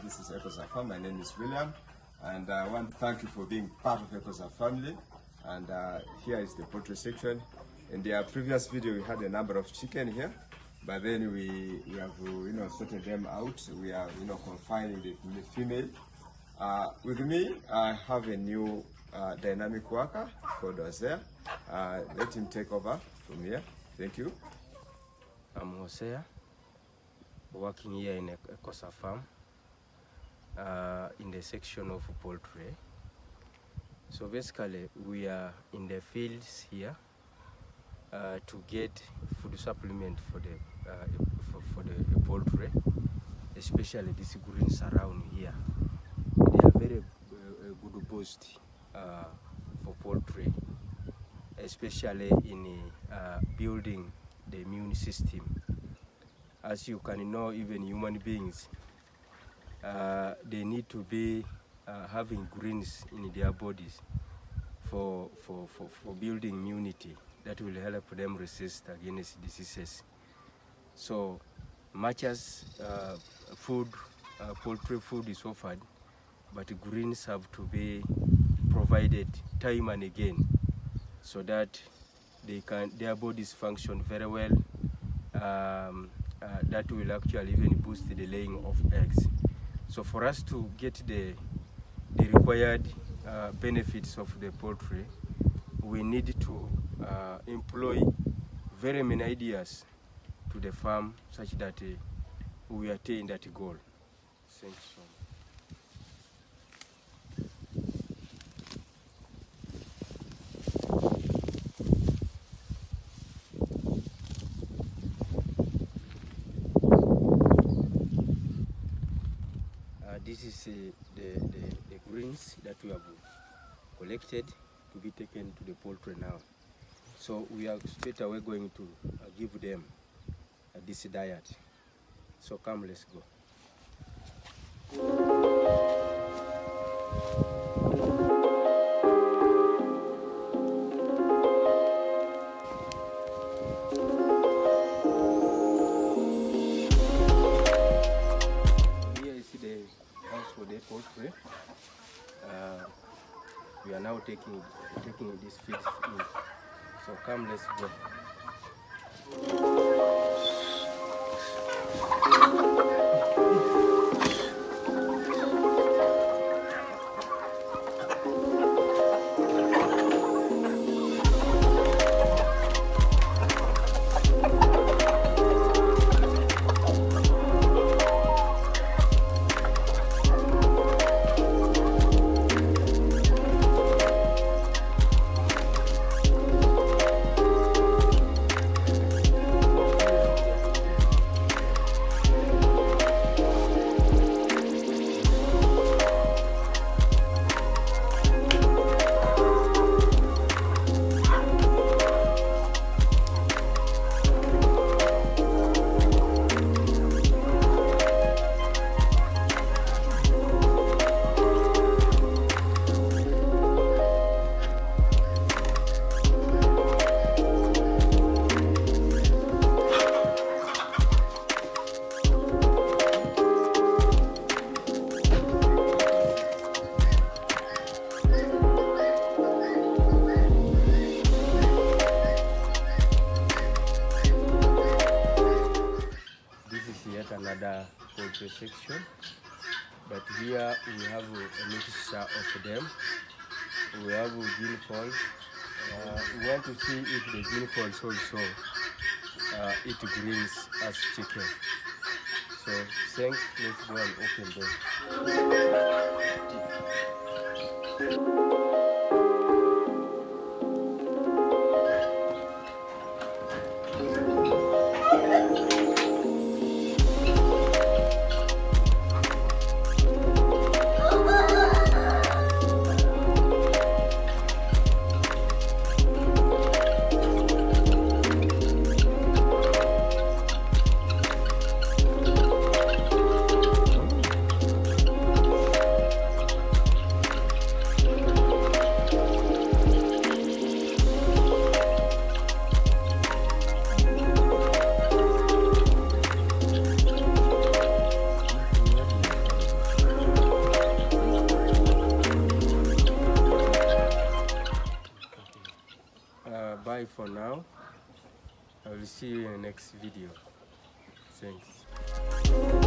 This is Ekosar Farm. My name is William, and I want to thank you for being part of Ekosar family. And here is the poultry section. In the previous video, we had a number of chicken here, but then we have sorted them out. We are confining the female. With me, I have a new dynamic worker called Hosea. Let him take over from here. Thank you. I'm Hosea, working here in Ekosar Farm, in the section of poultry. So basically, we are in the fields here to get food supplement for the poultry, especially these greens around here. They are very good boost for poultry, especially in building the immune system. As you can know, even human beings, they need to be having greens in their bodies for building immunity that will help them resist against diseases. So much as poultry food is offered, but greens have to be provided time and again so that their bodies function very well. That will actually even boost the laying of eggs. So for us to get the required benefits of the poultry, we need to employ very many ideas to the farm such that we attain that goal. Thanks so much. This is the greens that we have collected to be taken to the poultry now. So we are straight away going to give them this diet. So come, let's go. Poultry. We are now taking these feeds in. So come, let's go. Another poultry section, but here we have a mixture of them. We have green falls. We want to see if the green falls also eat greens as chicken. So let's go and open them. bye for now. I will see you in the next video. Thanks.